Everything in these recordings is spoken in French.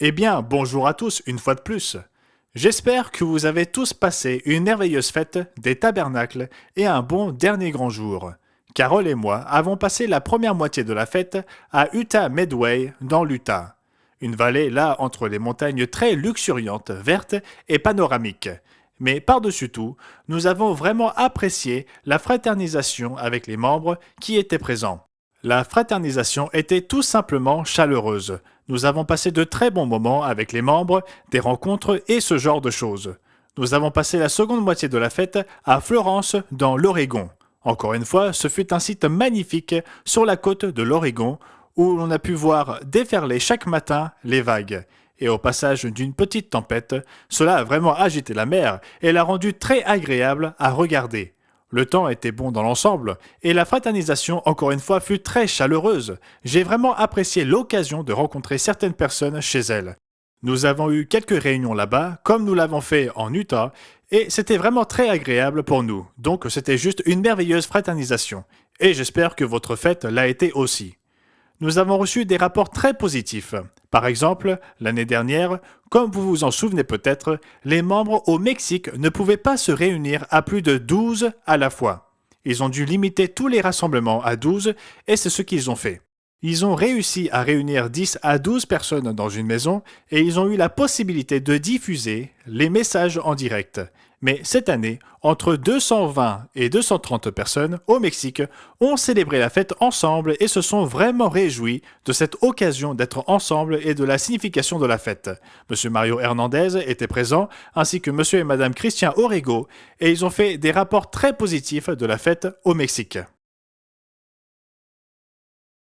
Eh bien, bonjour à tous une fois de plus. J'espère que vous avez tous passé une merveilleuse fête des tabernacles et un bon dernier grand jour. Carole et moi avons passé la première moitié de la fête à Utah Medway, dans l'Utah. Une vallée là entre les montagnes très luxuriantes, vertes et panoramiques. Mais par-dessus tout, nous avons vraiment apprécié la fraternisation avec les membres qui étaient présents. La fraternisation était tout simplement chaleureuse. Nous avons passé de très bons moments avec les membres, des rencontres et ce genre de choses. Nous avons passé la seconde moitié de la fête à Florence, dans l'Oregon. Encore une fois, ce fut un site magnifique sur la côte de l'Oregon où l'on a pu voir déferler chaque matin les vagues. Et au passage d'une petite tempête, cela a vraiment agité la mer et l'a rendue très agréable à regarder. Le temps était bon dans l'ensemble, et la fraternisation, encore une fois, fut très chaleureuse. J'ai vraiment apprécié l'occasion de rencontrer certaines personnes chez elles. Nous avons eu quelques réunions là-bas, comme nous l'avons fait en Utah, et c'était vraiment très agréable pour nous. Donc c'était juste une merveilleuse fraternisation. Et j'espère que votre fête l'a été aussi. Nous avons reçu des rapports très positifs. Par exemple, l'année dernière, comme vous vous en souvenez peut-être, les membres au Mexique ne pouvaient pas se réunir à plus de 12 à la fois. Ils ont dû limiter tous les rassemblements à 12 et c'est ce qu'ils ont fait. Ils ont réussi à réunir 10 à 12 personnes dans une maison et ils ont eu la possibilité de diffuser les messages en direct. Mais cette année, entre 220 et 230 personnes au Mexique ont célébré la fête ensemble et se sont vraiment réjouis de cette occasion d'être ensemble et de la signification de la fête. Monsieur Mario Hernandez était présent, ainsi que Monsieur et Madame Christian Orego, et ils ont fait des rapports très positifs de la fête au Mexique.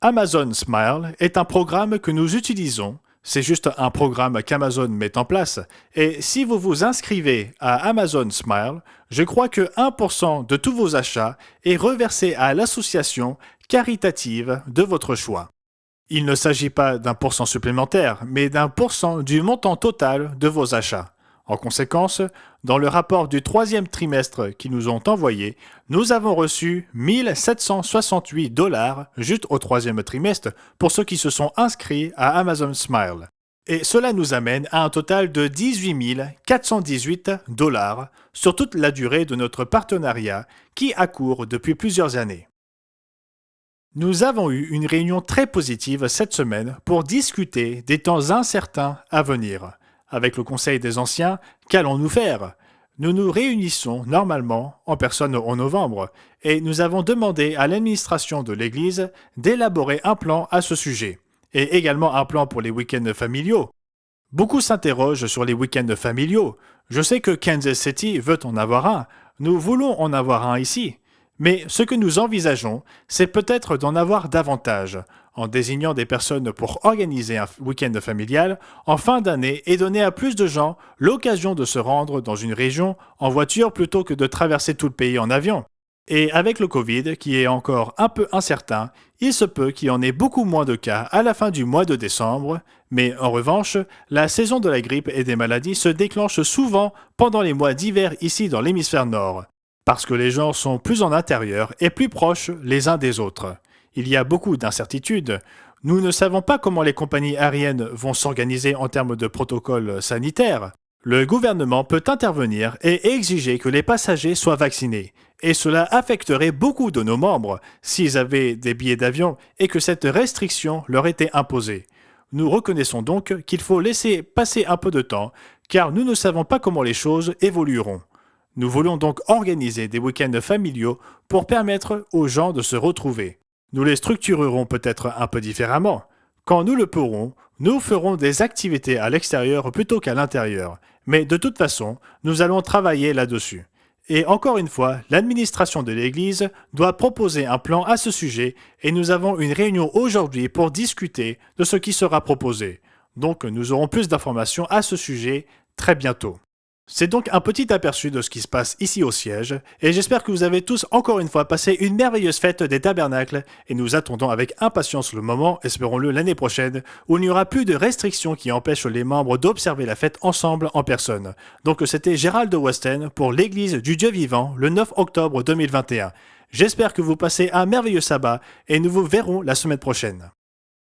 Amazon Smile est un programme que nous utilisons. C'est juste un programme qu'Amazon met en place. Et si vous vous inscrivez à Amazon Smile, je crois que 1% de tous vos achats est reversé à l'association caritative de votre choix. Il ne s'agit pas d'un pourcent supplémentaire, mais d'un pourcent du montant total de vos achats. En conséquence, dans le rapport du troisième trimestre qu'ils nous ont envoyé, nous avons reçu 1 768 $ juste au troisième trimestre pour ceux qui se sont inscrits à Amazon Smile. Et cela nous amène à un total de 18 418 $ sur toute la durée de notre partenariat qui accourt depuis plusieurs années. Nous avons eu une réunion très positive cette semaine pour discuter des temps incertains à venir. Avec le Conseil des Anciens, qu'allons-nous faire? Nous nous réunissons normalement en personne en novembre et nous avons demandé à l'administration de l'Église d'élaborer un plan à ce sujet et également un plan pour les week-ends familiaux. Beaucoup s'interrogent sur les week-ends familiaux. Je sais que Kansas City veut en avoir un. Nous voulons en avoir un ici. Mais ce que nous envisageons, c'est peut-être d'en avoir davantage, en désignant des personnes pour organiser un week-end familial en fin d'année et donner à plus de gens l'occasion de se rendre dans une région en voiture plutôt que de traverser tout le pays en avion. Et avec le Covid, qui est encore un peu incertain, il se peut qu'il y en ait beaucoup moins de cas à la fin du mois de décembre, mais en revanche, la saison de la grippe et des maladies se déclenche souvent pendant les mois d'hiver ici dans l'hémisphère nord, parce que les gens sont plus en intérieur et plus proches les uns des autres. Il y a beaucoup d'incertitudes. Nous ne savons pas comment les compagnies aériennes vont s'organiser en termes de protocoles sanitaires. Le gouvernement peut intervenir et exiger que les passagers soient vaccinés. Et cela affecterait beaucoup de nos membres s'ils avaient des billets d'avion et que cette restriction leur était imposée. Nous reconnaissons donc qu'il faut laisser passer un peu de temps, car nous ne savons pas comment les choses évolueront. Nous voulons donc organiser des week-ends familiaux pour permettre aux gens de se retrouver. Nous les structurerons peut-être un peu différemment. Quand nous le pourrons, nous ferons des activités à l'extérieur plutôt qu'à l'intérieur. Mais de toute façon, nous allons travailler là-dessus. Et encore une fois, l'administration de l'Église doit proposer un plan à ce sujet et nous avons une réunion aujourd'hui pour discuter de ce qui sera proposé. Donc nous aurons plus d'informations à ce sujet très bientôt. C'est donc un petit aperçu de ce qui se passe ici au siège, et j'espère que vous avez tous encore une fois passé une merveilleuse fête des tabernacles, et nous attendons avec impatience le moment, espérons-le l'année prochaine, où il n'y aura plus de restrictions qui empêchent les membres d'observer la fête ensemble en personne. Donc c'était Gérald de Westen pour l'Église du Dieu vivant, le 9 octobre 2021. J'espère que vous passez un merveilleux sabbat, et nous vous verrons la semaine prochaine.